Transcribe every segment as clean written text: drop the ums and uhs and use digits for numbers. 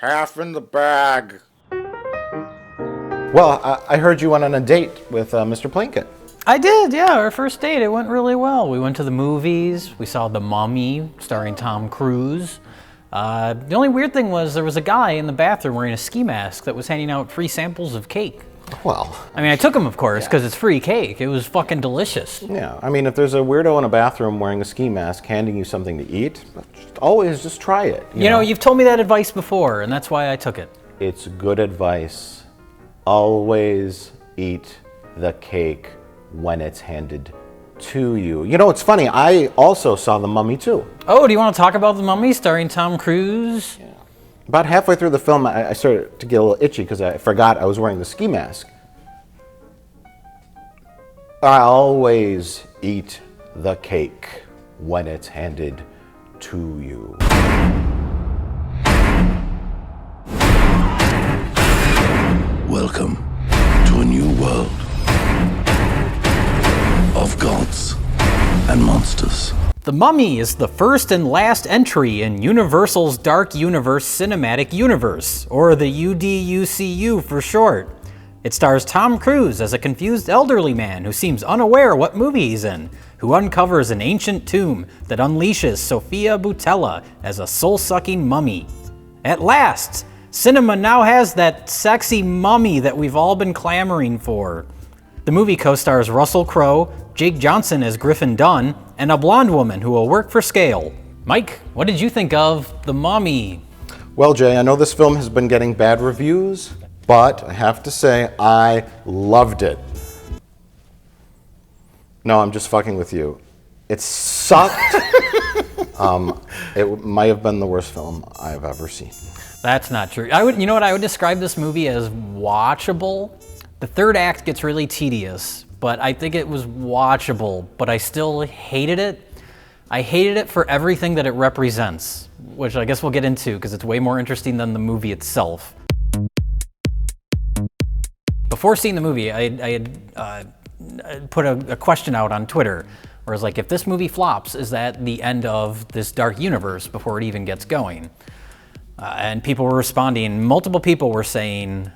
half in the bag. Well, I heard you went on a date with Mr. Plinkett. I did, yeah. Our first date, it went really well. We went to the movies. We saw The Mummy, starring Tom Cruise. The only weird thing was there was a guy in the bathroom wearing a ski mask that was handing out free samples of cake. Well, I mean, I took him, of course, because it's free cake. It was fucking delicious. Yeah, I mean, if there's a weirdo in a bathroom wearing a ski mask handing you something to eat, always just try it. You know, you've told me that advice before, and that's why I took it. It's good advice. Always eat the cake when it's handed to you. You know, it's funny, I also saw The Mummy too. Oh, do you want to talk about The Mummy starring Tom Cruise? Yeah. About halfway through the film, I started to get a little itchy because I forgot I was wearing the ski mask. I always eat the cake when it's handed to you. Welcome to a new world of gods and monsters. The Mummy is the first and last entry in Universal's Dark Universe Cinematic Universe, or the UDUCU for short. It stars Tom Cruise as a confused elderly man who seems unaware what movie he's in, who uncovers an ancient tomb that unleashes Sofia Boutella as a soul-sucking mummy. At last, cinema now has that sexy mummy that we've all been clamoring for. The movie co-stars Russell Crowe, Jake Johnson as Griffin Dunn, and a blonde woman who will work for scale. Mike, what did you think of The Mummy? Well, Jay, I know this film has been getting bad reviews, but I have to say I loved it. No, I'm just fucking with you. It sucked. It might have been the worst film I've ever seen. That's not true. You know what? I would describe this movie as watchable. The third act gets really tedious, but I think it was watchable, but I still hated it. I hated it for everything that it represents, which I guess we'll get into because it's way more interesting than the movie itself. Before seeing the movie, I had put a question out on Twitter where I was like, if this movie flops, is that the end of this dark universe before it even gets going? And people were responding. Multiple people were saying,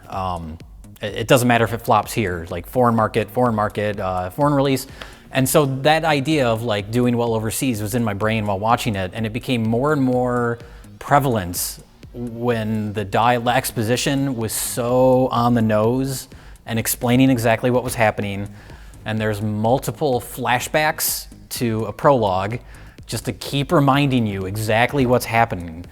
it doesn't matter if it flops here, like foreign market, foreign release. And so that idea of like doing well overseas was in my brain while watching it, and it became more and more prevalent when the exposition was so on the nose and explaining exactly what was happening. And there's multiple flashbacks to a prologue just to keep reminding you exactly what's happening.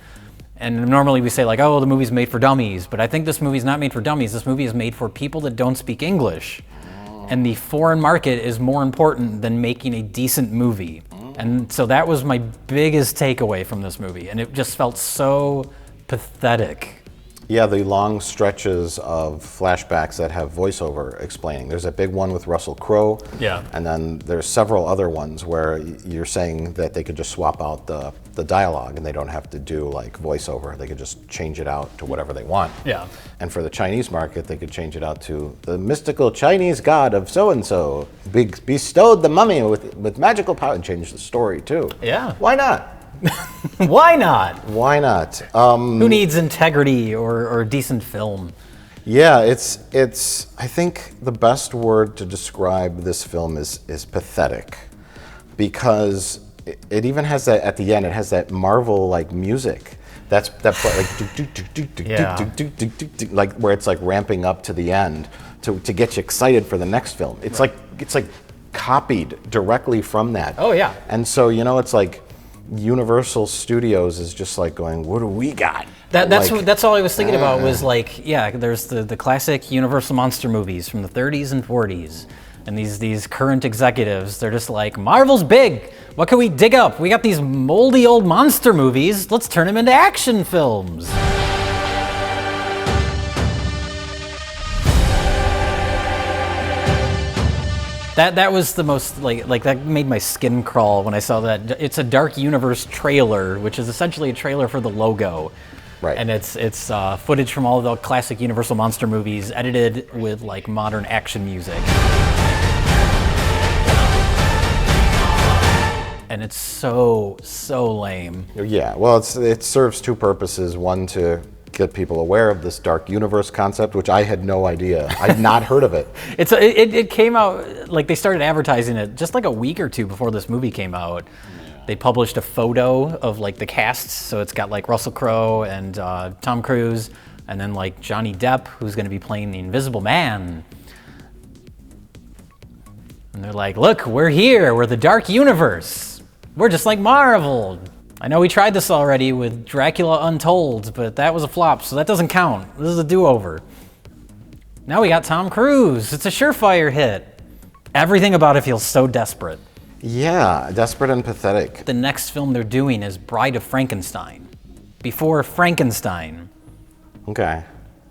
And normally we say like, oh, the movie's made for dummies, but I think this movie's not made for dummies. This movie is made for people that don't speak English. And the foreign market is more important than making a decent movie. And so that was my biggest takeaway from this movie. And it just felt so pathetic. Yeah, the long stretches of flashbacks that have voiceover explaining. There's a big one with Russell Crowe. Yeah. And then there's several other ones where you're saying that they could just swap out the dialogue and they don't have to do like voiceover. They could just change it out to whatever they want. Yeah. And for the Chinese market, they could change it out to the mystical Chinese god of so-and-so bestowed the mummy with magical power, and change the story too. Yeah. Why not? Why not? Why not? Who needs integrity or decent film? Yeah, it's. I think the best word to describe this film is pathetic, because it even has that at the end. It has that Marvel like music. That's like where it's like ramping up to the end to get you excited for the next film. It's like copied directly from that. Oh yeah. And so it's like Universal Studios is just like going, what do we got? That's all I was thinking about was like, yeah, there's the classic Universal monster movies from the 30s and 40s. And these current executives, they're just like, Marvel's big. What can we dig up? We got these moldy old monster movies. Let's turn them into action films. That was the most, like that made my skin crawl when I saw that. It's a Dark Universe trailer, which is essentially a trailer for the logo. Right. And it's footage from all the classic Universal monster movies, edited with like modern action music. And it's so lame. Yeah, well, it serves two purposes. One, to get people aware of this dark universe concept, which I had no idea. I'd not heard of it. It came out, like, they started advertising it just like a week or two before this movie came out. They published a photo of, like, the casts, so it's got, like, Russell Crowe and Tom Cruise, and then, like, Johnny Depp, who's going to be playing the Invisible Man. And they're like, look, we're here, we're the dark universe. We're just like Marvel. I know we tried this already with Dracula Untold, but that was a flop, so that doesn't count. This is a do-over. Now we got Tom Cruise. It's a surefire hit. Everything about it feels so desperate. Yeah, desperate and pathetic. The next film they're doing is Bride of Frankenstein. Before Frankenstein. Okay.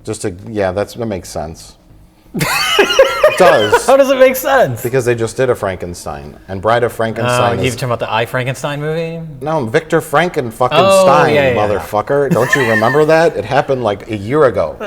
That makes sense. It does. How does it make sense? Because they just did a Frankenstein. And Bride of Frankenstein You're talking about the I, Frankenstein movie? No, Victor Frankenstein, yeah. motherfucker. Don't you remember that? It happened like a year ago.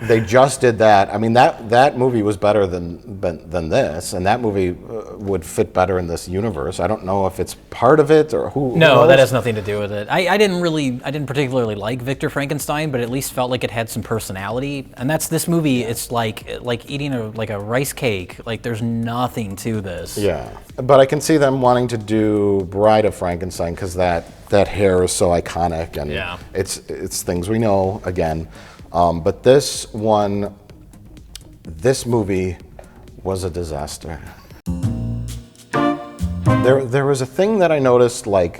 They just did that. I mean, that movie was better than this, and that movie would fit better in this universe. I don't know if it's part of it or who. No, knows? that has nothing to do with it. I didn't particularly like Victor Frankenstein, but at least felt like it had some personality. And that's this movie. Yeah. It's like eating a rice cake. Like, there's nothing to this. Yeah, but I can see them wanting to do Bride of Frankenstein because that hair is so iconic, and it's things we know again. But this movie was a disaster. There was a thing that I noticed, like,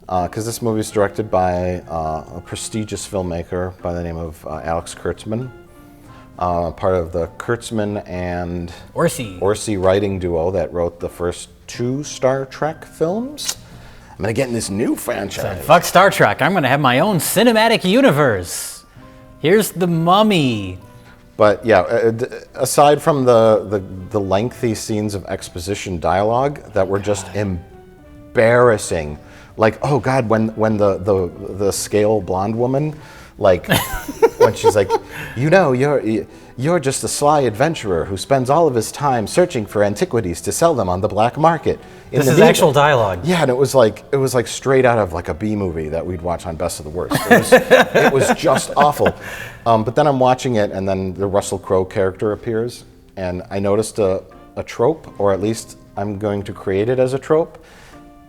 because this movie is directed by a prestigious filmmaker by the name of Alex Kurtzman, part of the Kurtzman and Orsi writing duo that wrote the first 2 Star Trek films. I'm gonna get in this new franchise. Fuck Star Trek, I'm gonna have my own cinematic universe. Here's the Mummy. But yeah, aside from the lengthy scenes of exposition dialogue that were just embarrassing, like, oh God, when the scale blonde woman, like, when she's like, you're just a sly adventurer who spends all of his time searching for antiquities to sell them on the black market. This is actual dialogue. Yeah, and it was like straight out of like a B movie that we'd watch on Best of the Worst. It was just awful. But then I'm watching it, and then the Russell Crowe character appears, and I noticed a trope, or at least I'm going to create it as a trope,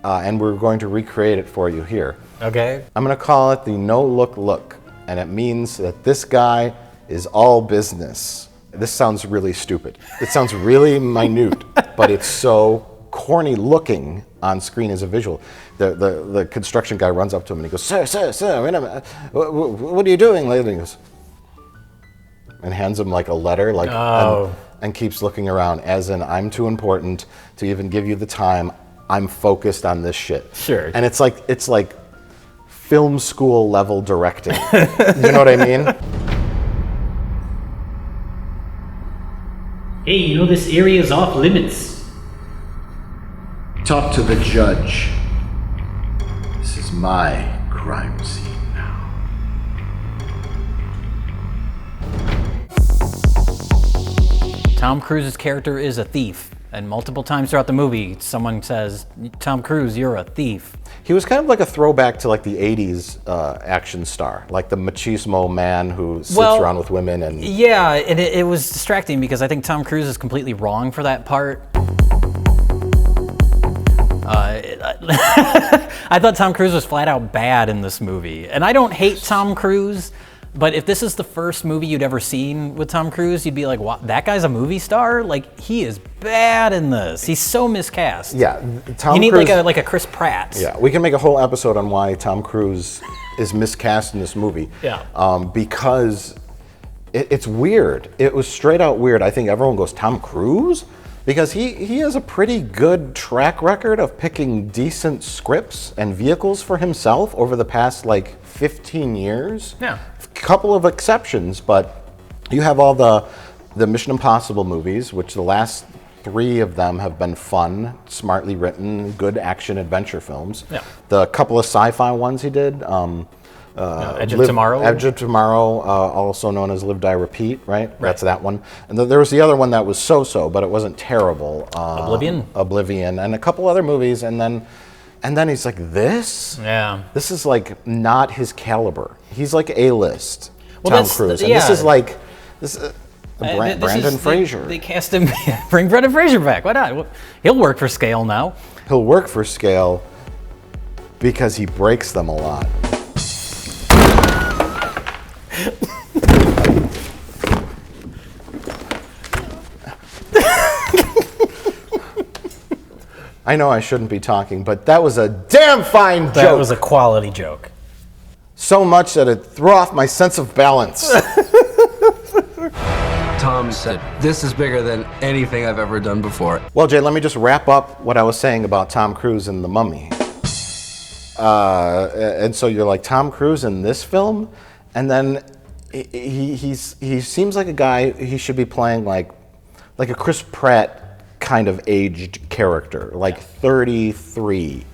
and we're going to recreate it for you here. Okay. I'm going to call it the no look, and it means that this guy is all business. This sounds really stupid. It sounds really minute, but it's so corny looking on screen as a visual. The construction guy runs up to him and he goes, sir, wait a minute. What are you doing lately? He goes, and hands him like a letter, like, and keeps looking around, as in, I'm too important to even give you the time. I'm focused on this shit. Sure. And it's like film school level directing. You know what I mean? Hey, you know this area is off limits. Talk to the judge. This is my crime scene now. Tom Cruise's character is a thief, and multiple times throughout the movie, someone says, Tom Cruise, you're a thief. He was kind of like a throwback to like the 80s action star, like the machismo man who sits around with women and... Yeah, and it was distracting because I think Tom Cruise is completely wrong for that part. I thought Tom Cruise was flat out bad in this movie. And I don't hate Tom Cruise, but if this is the first movie you'd ever seen with Tom Cruise, you'd be like, what, that guy's a movie star? Like, he is bad in this. He's so miscast. Yeah, Tom You need Cruise, like a Chris Pratt. Yeah, we can make a whole episode on why Tom Cruise is miscast in this movie. Yeah. Because it's weird. It was straight out weird. I think everyone goes, Tom Cruise? Because he has a pretty good track record of picking decent scripts and vehicles for himself over the past like 15 years. Yeah. A couple of exceptions, but you have all the Mission Impossible movies, which the last 3 of them have been fun, smartly written, good action adventure films. Yeah. The couple of sci-fi ones he did, Edge of Tomorrow? Edge of Tomorrow, also known as Live, Die, Repeat, right? That's that one. And there was the other one that was so-so, but it wasn't terrible. Oblivion? Oblivion, and a couple other movies, and then And then he's like, this? Yeah. This is like not his caliber. He's like A-list, Well, Tom that's- Cruise. And yeah. this is like, Brandon This is- Fraser. They cast him. Bring Brendan Fraser back. Why not? He'll work for scale now. He'll work for scale because he breaks them a lot. I know I shouldn't be talking, but that was a damn fine joke. That was a quality joke. So much that it threw off my sense of balance. Tom said, "This is bigger than anything I've ever done before." Well, Jay, let me just wrap up what I was saying about Tom Cruise and The Mummy. And so you're like, Tom Cruise in this film? And then he seems like a guy, he should be playing like a Chris Pratt kind of aged character, like 33.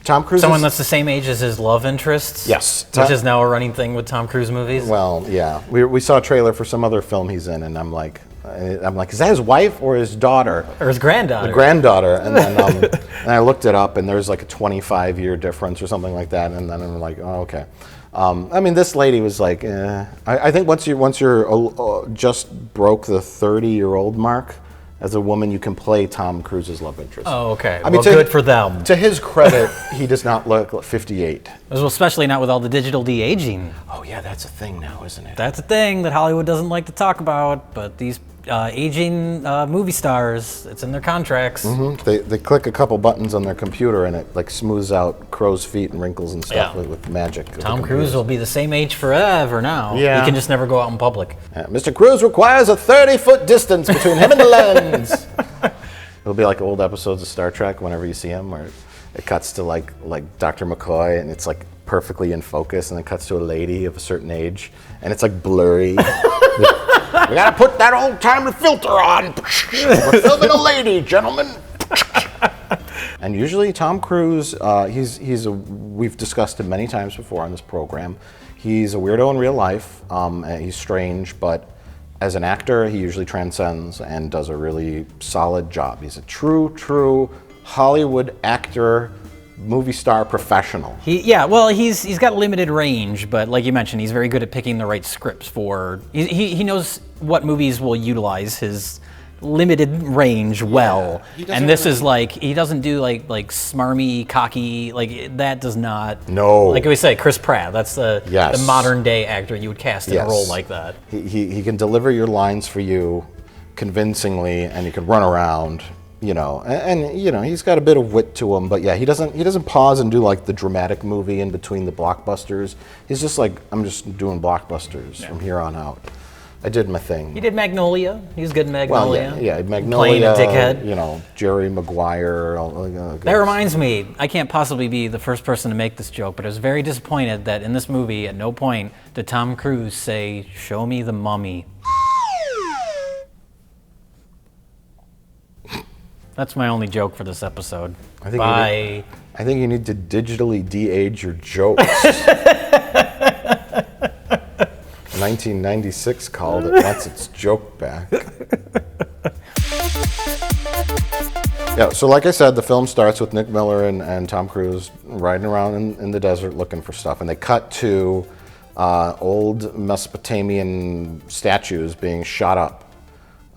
Tom Cruise Someone is, that's the same age as his love interests. Yes. Which is now a running thing with Tom Cruise movies. well, yeah. We saw a trailer for some other film he's in, and I'm like, is that his wife or his daughter? Or his granddaughter. Granddaughter, and then and I looked it up, and there's like a 25-year difference or something like that, and then I'm like, oh, okay. I mean, this lady was like, I think once you're just broke the 30-year-old mark, as a woman, you can play Tom Cruise's love interest. Oh, okay. I mean, good for them. To his credit, he does not look 58. Well, especially not with all the digital de-aging. Oh yeah, that's a thing now, isn't it? That's a thing that Hollywood doesn't like to talk about, but these aging movie stars, it's in their contracts. They click a couple buttons on their computer and it like smooths out crow's feet and wrinkles and stuff Yeah. with magic. of the Tom computers. Cruise will be the same age forever now. Yeah. He can just never go out in public. Mr. Cruise requires a 30-foot distance between him and the lens. It'll be like old episodes of Star Trek whenever you see him, where it cuts to like Dr. McCoy and it's like perfectly in focus, and it cuts to a lady of a certain age and it's like blurry. We gotta put that old-timey filter on. We're filming a lady, gentlemen. And usually Tom Cruise, we've discussed him many times before on this program. He's a weirdo in real life. He's strange, but as an actor, he usually transcends and does a really solid job. He's a true Hollywood actor, movie star professional. He's got limited range, but like you mentioned, he's very good at picking the right scripts for. He knows what movies will utilize his limited range well. And this is like, he doesn't do like smarmy, cocky, like that does not. No. Like we say, Chris Pratt. That's the modern day actor you would cast in a role like that. He can deliver your lines for you convincingly, and he can run around. And he's got a bit of wit to him, but yeah, he doesn't pause and do like the dramatic movie in between the blockbusters. He's just like, I'm just doing blockbusters from here on out. I did my thing. He did Magnolia. He was good in Magnolia. Well, yeah, Magnolia. Playing a dickhead. Jerry Maguire. That reminds me, I can't possibly be the first person to make this joke, but I was very disappointed that in this movie, at no point did Tom Cruise say, "Show me the mummy." That's my only joke for this episode. I think you need to digitally de-age your jokes. 1996 called it, wants its joke back. Yeah, so like I said, the film starts with Nick Miller and Tom Cruise riding around in the desert looking for stuff, and they cut to old Mesopotamian statues being shot up.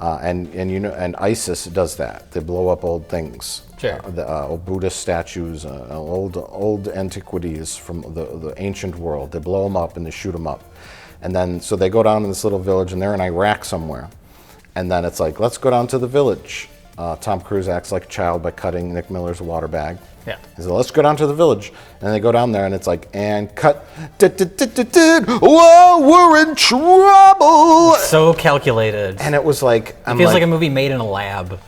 And ISIS does that. They blow up old things. Sure. Old Buddhist statues, old antiquities from the ancient world. They blow them up and they shoot them up. And then, so they go down to this little village, and they're in Iraq somewhere. And then it's like, let's go down to the village. Tom Cruise acts like a child by cutting Nick Miller's water bag. Yeah. He said, let's go down to the village. And they go down there, and it's like, and cut. Whoa, we're in trouble. So calculated. And it was like, It feels like a movie made in a lab.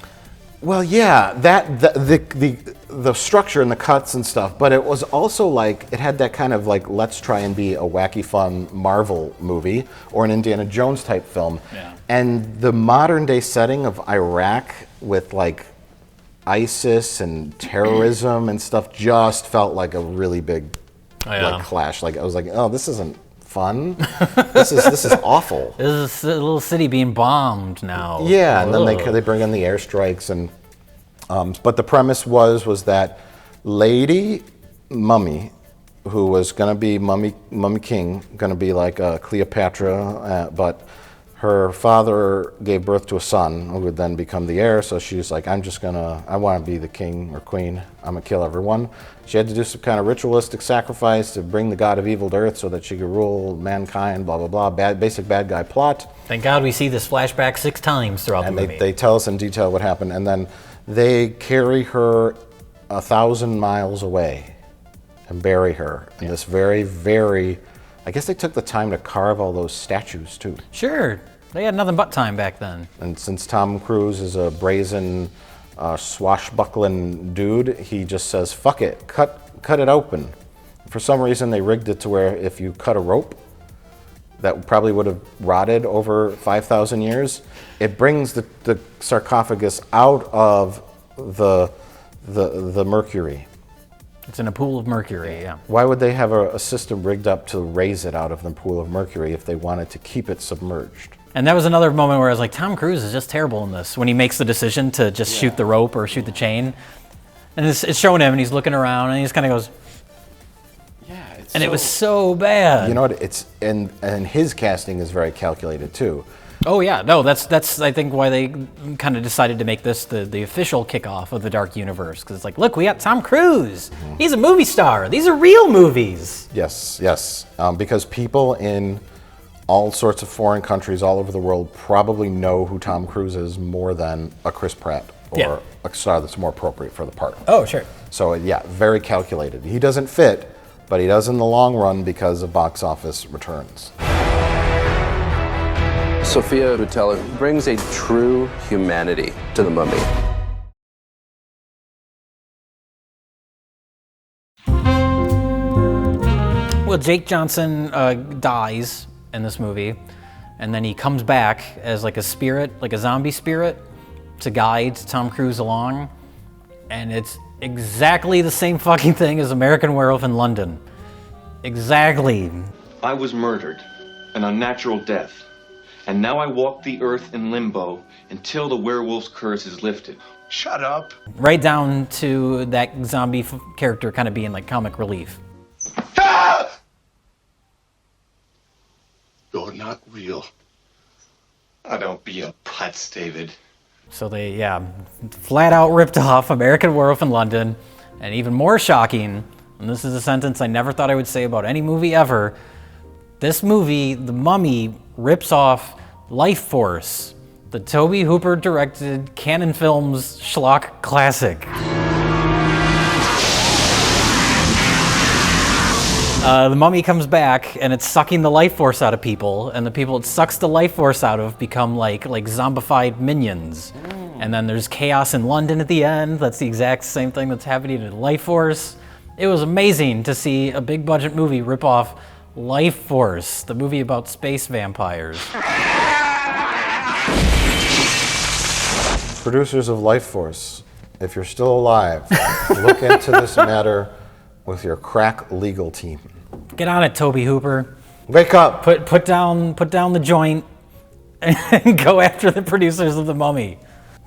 well, yeah, the structure and the cuts and stuff, but it was also like, it had that kind of like, let's try and be a wacky, fun Marvel movie or an Indiana Jones type film. Yeah. And the modern day setting of Iraq with like ISIS and terrorism and stuff just felt like a really big like clash. Like I was like, oh, this isn't fun. This is awful. This is a little city being bombed now. Yeah, and then they bring in the airstrikes, and but the premise was that Lady Mummy, who was going to be Mummy King, going to be like Cleopatra, but her father gave birth to a son who would then become the heir, so she's like, I want to be the king or queen, I'm going to kill everyone. She had to do some kind of ritualistic sacrifice to bring the god of evil to earth so that she could rule mankind, blah, blah, blah, basic bad guy plot. Thank God we see this flashback 6 times throughout the movie. They tell us in detail what happened, and then they carry her 1,000 miles away and bury her in this very, very, I guess they took the time to carve all those statues too. Sure, they had nothing but time back then. And since Tom Cruise is a brazen, swashbuckling dude, he just says, fuck it, cut it open. For some reason, they rigged it to where if you cut a rope, that probably would have rotted over 5,000 years, it brings the sarcophagus out of the mercury. It's in a pool of mercury, yeah. Why would they have a system rigged up to raise it out of the pool of mercury if they wanted to keep it submerged? And that was another moment where I was like, Tom Cruise is just terrible in this, when he makes the decision to just shoot the rope or shoot the chain. And it's showing him, and he's looking around, and he just kind of goes, yeah. And it was so bad. You know what? And his casting is very calculated too. Oh yeah, no, that's I think why they kind of decided to make this the official kickoff of the Dark Universe, because it's like, look, we got Tom Cruise. He's a movie star. These are real movies. Yes. Because people in all sorts of foreign countries all over the world probably know who Tom Cruise is more than a Chris Pratt or a star that's more appropriate for the part. Oh, sure. So yeah, very calculated. He doesn't fit, but he does in the long run because of box office returns. Sophia Boutella brings a true humanity to the mummy. Well, Jake Johnson dies in this movie, and then he comes back as like a spirit, like a zombie spirit, to guide Tom Cruise along, and it's exactly the same fucking thing as American Werewolf in London. Exactly. I was murdered, an unnatural death. And now I walk the earth in limbo until the werewolf's curse is lifted. Shut up. Right down to that zombie character kind of being like comic relief. Ah! You're not real. Oh, don't be a putz, David. So they, flat out ripped off American Werewolf in London. And even more shocking, and this is a sentence I never thought I would say about any movie ever, this movie, The Mummy, rips off Life Force, the Tobe Hooper directed Canon Films schlock classic. The mummy comes back and it's sucking the life force out of people, and the people it sucks the life force out of become like zombified minions. And then there's chaos in London at the end. That's the exact same thing that's happening in Life Force. It was amazing to see a big budget movie rip off Life Force, the movie about space vampires. Producers of Life Force, if you're still alive, look into this matter with your crack legal team. Get on it, Tobe Hooper. Wake up! Put down the joint and go after the producers of The Mummy.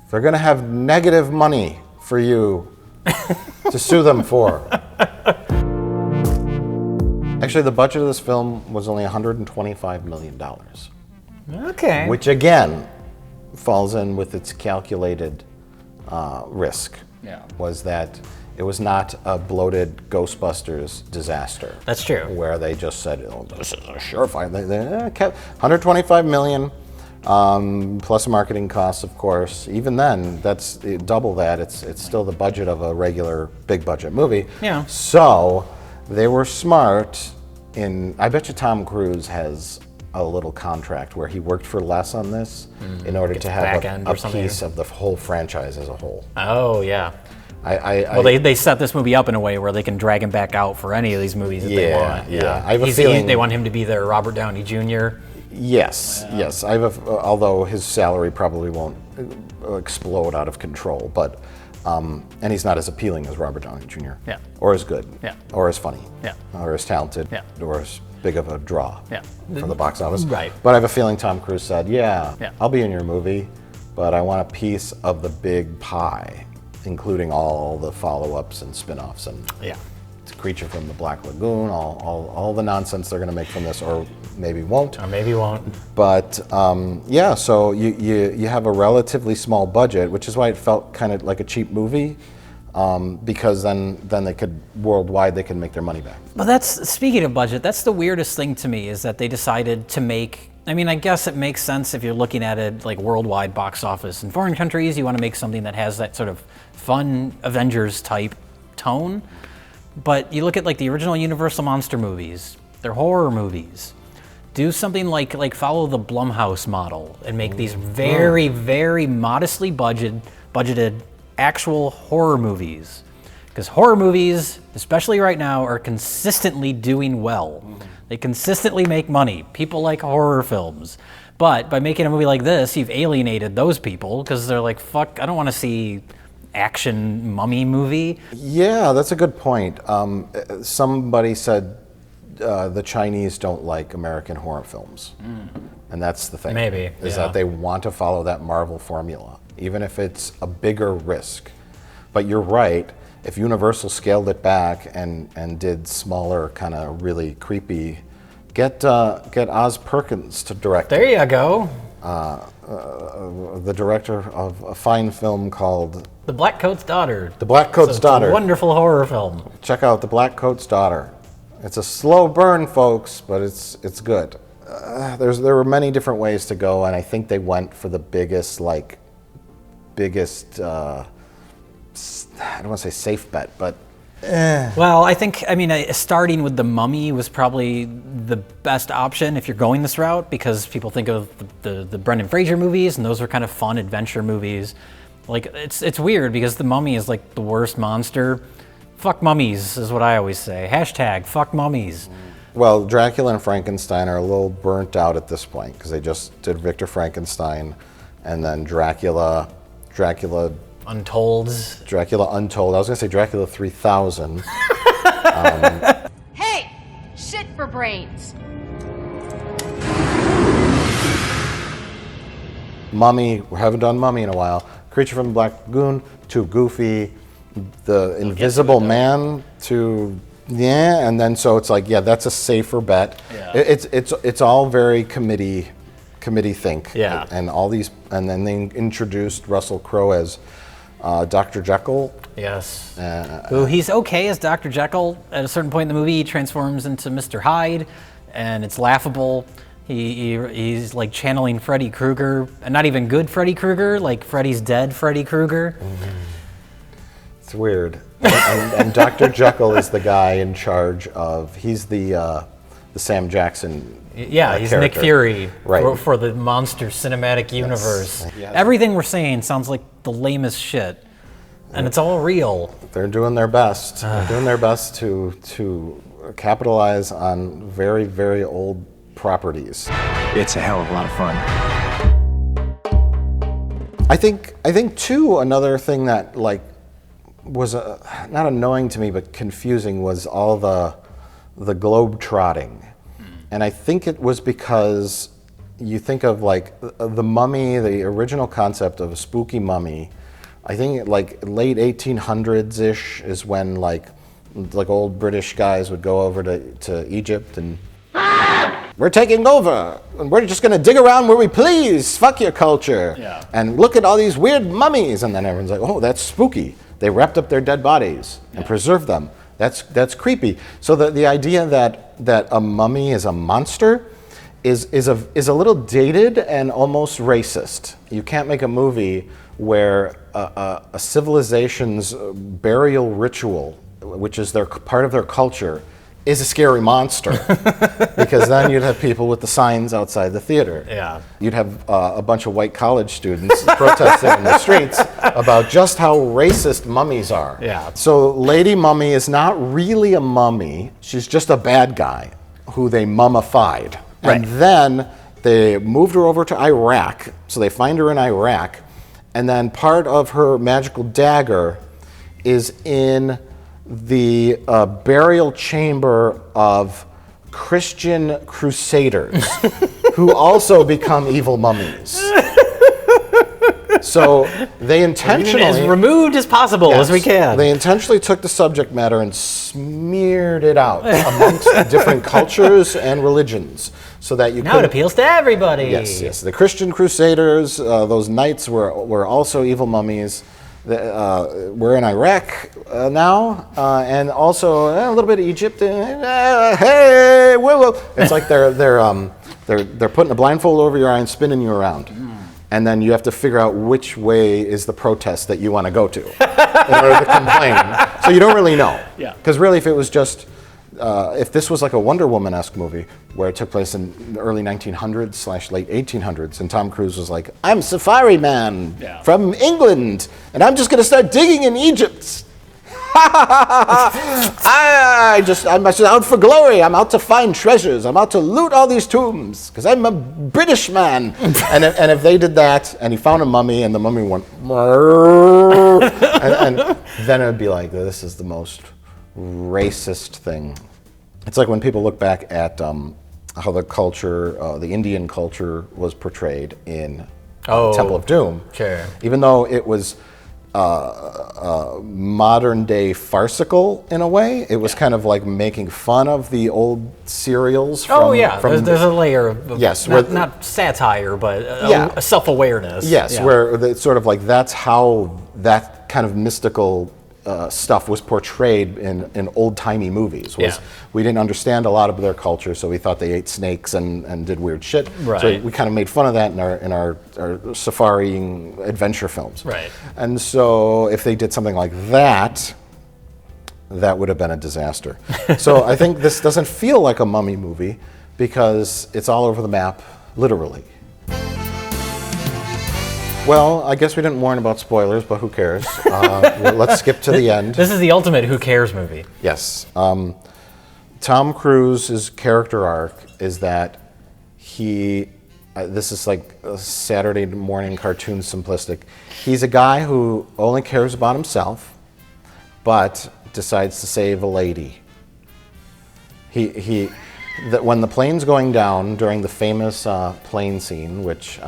They're gonna have negative money for you to sue them for. Actually, the budget of this film was only $125 million. Okay. Which again falls in with its calculated risk. Yeah. Was that it was not a bloated Ghostbusters disaster. That's true. Where they just said, "Oh, this is a surefire." They kept $125 million plus marketing costs, of course. Even then, that's double that. It's still the budget of a regular big budget movie. Yeah. So they were smart. I bet you Tom Cruise has a little contract where he worked for less on this in order to have a piece of the whole franchise as a whole. Oh, yeah. They set this movie up in a way where they can drag him back out for any of these movies that they want. Yeah. I have a feeling they want him to be their Robert Downey Jr. Yes. Although his salary probably won't explode out of control, but and he's not as appealing as Robert Downey Jr. Yeah. Or as good. Yeah. Or as funny. Yeah. Or as talented. Yeah. Or as big of a draw. Yeah. For the box office. Right. But I have a feeling Tom Cruise said, Yeah. I'll be in your movie, but I want a piece of the big pie. including all the follow-ups and spin-offs and Yeah. Creature from the Black Lagoon, all the nonsense they're going to make from this, or maybe won't. Or maybe won't. But yeah, so you have a relatively small budget, which is why it felt kind of like a cheap movie, because then they could worldwide they can make their money back. But that's, speaking of budget, that's the weirdest thing to me, is that they decided to make, I mean, I guess it makes sense if you're looking at it like worldwide box office. In foreign countries, you want to make something that has that sort of fun Avengers type tone. But you look at like the original Universal monster movies, they're horror movies. Do something like follow the Blumhouse model and make these very, very modestly budgeted actual horror movies. Because horror movies, especially right now, are consistently doing well. They consistently make money. People like horror films. But by making a movie like this, you've alienated those people because they're like, fuck, I don't want to see action mummy movie. Yeah, that's a good point. Somebody said the Chinese don't like American horror films. And that's the thing. Maybe, Is yeah. that they want to follow that Marvel formula, even if it's a bigger risk. But you're right, if Universal scaled it back and did smaller, kind of really creepy, get Oz Perkins to direct There you go. the director of a fine film called The Black Coat's Daughter. The Black Coat's It's a Daughter. wonderful horror film. Check out The Black Coat's Daughter. It's a slow burn, folks, but it's good. There were many different ways to go, and I think they went for the biggest, I don't want to say safe bet, but Well, I think, starting with The Mummy was probably the best option if you're going this route, because people think of the Brendan Fraser movies, and those were kind of fun adventure movies. Like, it's weird because The Mummy is like the worst monster. Fuck mummies is what I always say. Hashtag fuck mummies. well, Dracula and Frankenstein are a little burnt out at this point because they just did Victor Frankenstein, and then Dracula Untold. Untold. I was going to say Dracula 3000. Hey! Shit for brains! Mummy, we haven't done Mummy in a while. Creature from the Black Lagoon, too goofy. The Invisible Man, too, yeah. And then so it's like, yeah, that's a safer bet. Yeah. It's all very committee think. Yeah. And all these, and then they introduced Russell Crowe as Dr. Jekyll. Yes. Who he's okay as Dr. Jekyll. At a certain point in the movie, he transforms into Mr. Hyde, and it's laughable. He's like channeling Freddy Krueger, and not even good Freddy Krueger, like Freddy's dead Freddy Krueger. It's weird. And Dr. Jekyll is the guy in charge of. He's the Sam Jackson. Yeah, he's character. Nick Fury Right. for the monster cinematic universe. Yes. Everything we're saying sounds like the lamest shit, and it's all real. They're doing their best. They're doing their best to capitalize on very, very old properties. It's a hell of a lot of fun. I think too, another thing that like was not annoying to me but confusing was all the globe trotting. And I think it was because you think of like the mummy, the original concept of a spooky mummy. I think like late 1800s-ish is when like old British guys would go over to Egypt and we're taking over and we're just gonna dig around where we please. Fuck your culture. Yeah. And look at all these weird mummies. And then everyone's like, oh, that's spooky. They wrapped up their dead bodies and preserved them. That's creepy. So the idea that a mummy is a monster is a little dated and almost racist. You can't make a movie where a civilization's burial ritual, which is part of their culture, is a scary monster, because then you'd have people with the signs outside the theater. Yeah. You'd have a bunch of white college students protesting in the streets about just how racist mummies are. Yeah. So Lady Mummy is not really a mummy. She's just a bad guy who they mummified. Right. And then they moved her over to Iraq. So they find her in Iraq. And then part of her magical dagger is in the burial chamber of Christian crusaders who also become evil mummies. So they As intentionally removed as possible as we can. They intentionally took the subject matter and smeared it out amongst different cultures and religions, so that you now it appeals to everybody. Yes. The Christian Crusaders, those knights were also evil mummies. We're in Iraq now, and also a little bit of Egypt. Hey, whoa! It's like they're putting a blindfold over your eye and spinning you around. And then you have to figure out which way is the protest that you want to go to in order to complain. So you don't really know. Yeah. Because really, if it was just, if this was like a Wonder Woman-esque movie where it took place in the early 1900s / late 1800s, and Tom Cruise was like, I'm Safari Man from England, and I'm just going to start digging in Egypt. I'm just out for glory. I'm out to find treasures. I'm out to loot all these tombs because I'm a British man. and if they did that and he found a mummy and the mummy went, and then it would be like, this is the most racist thing. It's like when people look back at how the culture, the Indian culture was portrayed in Temple of Doom. Sure. Even though it was modern day farcical in a way. It was kind of like making fun of the old serials. There's a layer of not satire, but a self-awareness. Yes, where it's sort of like that's how that kind of mystical stuff was portrayed in old-timey movies. We didn't understand a lot of their culture, so we thought they ate snakes and did weird shit. Right. So we kind of made fun of that in our safari adventure films. Right. And so if they did something like that, that would have been a disaster. So I think this doesn't feel like a mummy movie because it's all over the map, literally. Well, I guess we didn't warn about spoilers, but who cares? Let's skip to the end. This is the ultimate who cares movie. Yes. Tom Cruise's character arc is that this is like a Saturday morning cartoon simplistic. He's a guy who only cares about himself, but decides to save a lady. When the plane's going down during the famous plane scene, which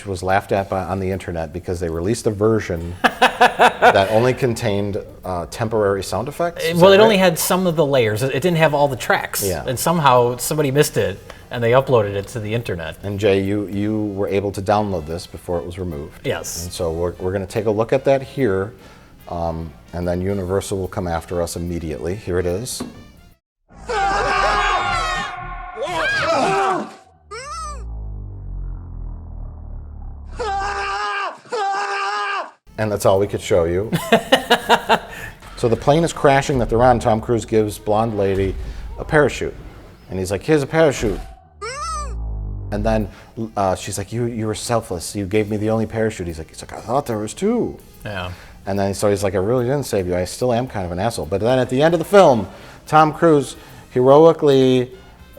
was laughed at on the internet because they released a version that only contained temporary sound effects. It only had some of the layers. It didn't have all the tracks. Yeah. And somehow somebody missed it, and they uploaded it to the internet. And Jay, you were able to download this before it was removed. Yes. And so we're going to take a look at that here, and then Universal will come after us immediately. Here it is. And that's all we could show you. So the plane is crashing that they're on. Tom Cruise gives blonde lady a parachute. And he's like, here's a parachute. And then she's like, you were selfless. You gave me the only parachute. He's like, I thought there was two. Yeah. And then so he's like, I really didn't save you. I still am kind of an asshole. But then at the end of the film, Tom Cruise heroically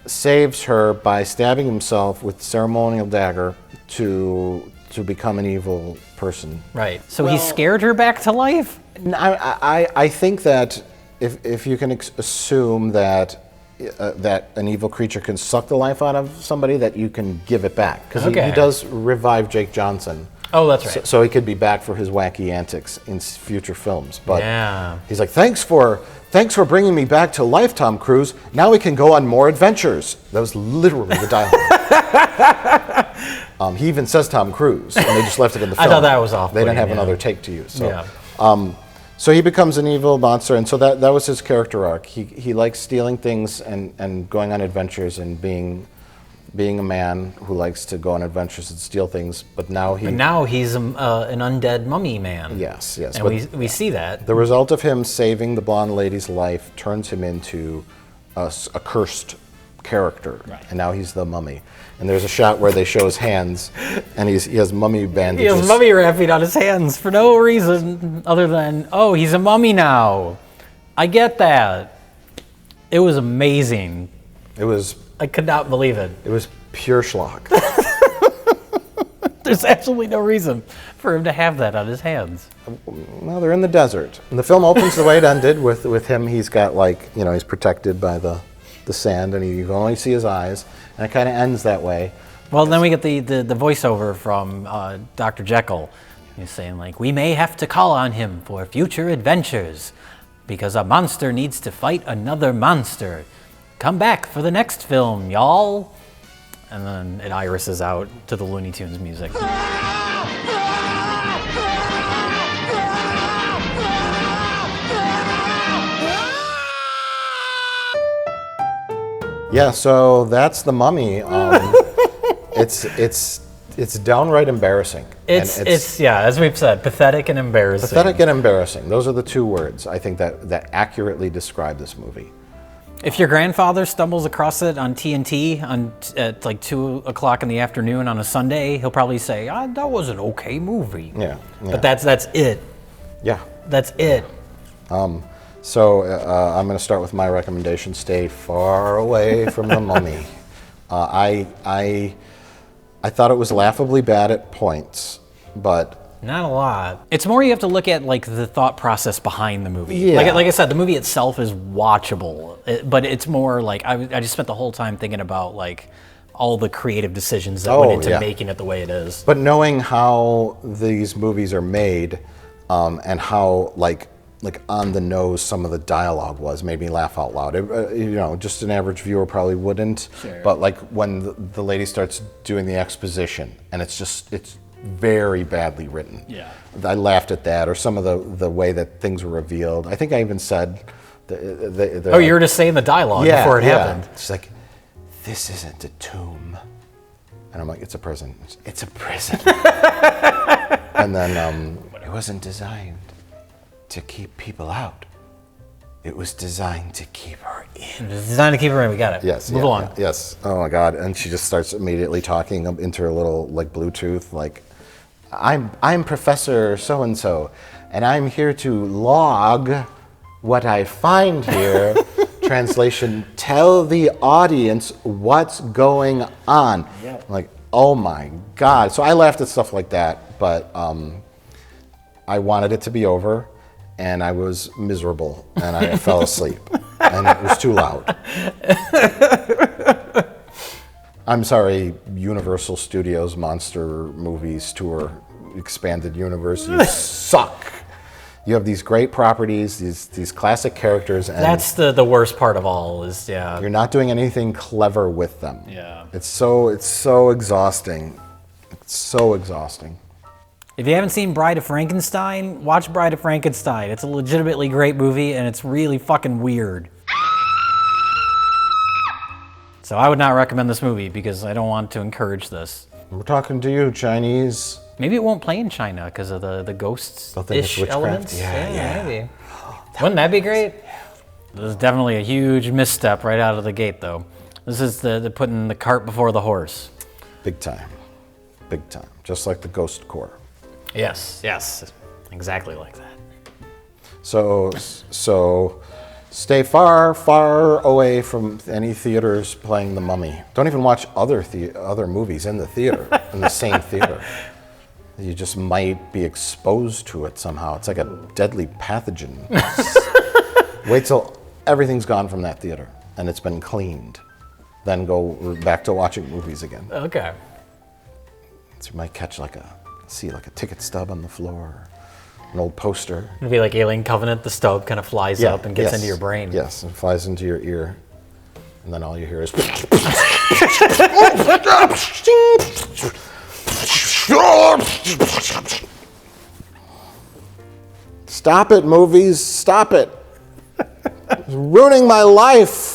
saves her by stabbing himself with ceremonial dagger to become an evil person. Right. So he scared her back to life? I think that if you can assume that that an evil creature can suck the life out of somebody, that you can give it back. Because he does revive Jake Johnson. Oh, that's right. So he could be back for his wacky antics in future films. But yeah. He's like, thanks for bringing me back to life, Tom Cruise. Now we can go on more adventures. That was literally the dialogue. He even says Tom Cruise, and they just left it in the film. I thought that was off. They didn't have another take to use. So, yeah. So he becomes an evil monster, and so that was his character arc. He likes stealing things and going on adventures and being a man who likes to go on adventures and steal things. But now he's an undead mummy man. Yes. And we see that. The result of him saving the blonde lady's life turns him into a cursed character, and now he's the mummy. And there's a shot where they show his hands, and he has mummy bandages. He has mummy wrapping on his hands for no reason other than, oh, he's a mummy now. I get that. It was amazing. I could not believe it. It was pure schlock. There's absolutely no reason for him to have that on his hands. Well, they're in the desert. And the film opens the way it ended with him. He's got he's protected by the sand, and you can only see his eyes. And it kind of ends that way. Well, then we get the voiceover from Dr. Jekyll. He's saying, like, we may have to call on him for future adventures because a monster needs to fight another monster. Come back for the next film, y'all. And then it irises out to the Looney Tunes music. Yeah, so that's The Mummy. It's downright embarrassing. It's yeah, as we've said, pathetic and embarrassing. Pathetic and embarrassing. Those are the two words I think that accurately describe this movie. If your grandfather stumbles across it on TNT at like 2 o'clock in the afternoon on a Sunday, he'll probably say, that was an okay movie. Yeah. But that's it. Yeah. That's it. So I'm going to start with my recommendation. Stay far away from The Mummy. I thought it was laughably bad at points, but not a lot. It's more you have to look at like the thought process behind the movie. Yeah. Like I said, the movie itself is watchable, but it's more like I just spent the whole time thinking about like all the creative decisions that went into making it the way it is. But knowing how these movies are made, and how like on the nose some of the dialogue was, made me laugh out loud. Just an average viewer probably wouldn't. Sure. But like when the lady starts doing the exposition, and it's very badly written. Yeah. I laughed at that, or some of the way that things were revealed. I think I even said, you were just saying the dialogue before it happened. It's like, this isn't a tomb, and I'm like, it's a prison. It's a prison. And then it wasn't designed to keep people out. It was designed to keep her in. It's designed to keep her in. We got it. Yes. Move along. Yes. Oh my God. And she just starts immediately talking into her little like Bluetooth, like, I'm Professor so and so, and I'm here to log what I find here. Translation: tell the audience what's going on. Yep. Like, oh my God. So I laughed at stuff like that, but I wanted it to be over. And I was miserable, and I fell asleep, and it was too loud. I'm sorry, Universal Studios Monster Movies Tour Expanded Universe, you suck. You have these great properties, these classic characters, and that's the worst part of all is you're not doing anything clever with them. Yeah. It's so exhausting. It's so exhausting. If you haven't seen Bride of Frankenstein, watch Bride of Frankenstein. It's a legitimately great movie, and it's really fucking weird. So I would not recommend this movie because I don't want to encourage this. We're talking to you, Chinese. Maybe it won't play in China because of the ghosts-ish elements. Yeah. Maybe. Wouldn't that be great? This is definitely a huge misstep right out of the gate, though. This is the putting the cart before the horse. Big time. Big time. Just like the Ghost Corps. Yes, exactly like that. So stay far, far away from any theaters playing The Mummy. Don't even watch other movies in the theater, in the same theater. You just might be exposed to it somehow. It's like a deadly pathogen. Wait till everything's gone from that theater and it's been cleaned. Then go back to watching movies again. Okay. So you might catch like a ticket stub on the floor, an old poster. It'd be like Alien Covenant, the stub kind of flies up and gets into your brain. Yes, and flies into your ear. And then all you hear is... Stop it, movies, stop it. It's ruining my life.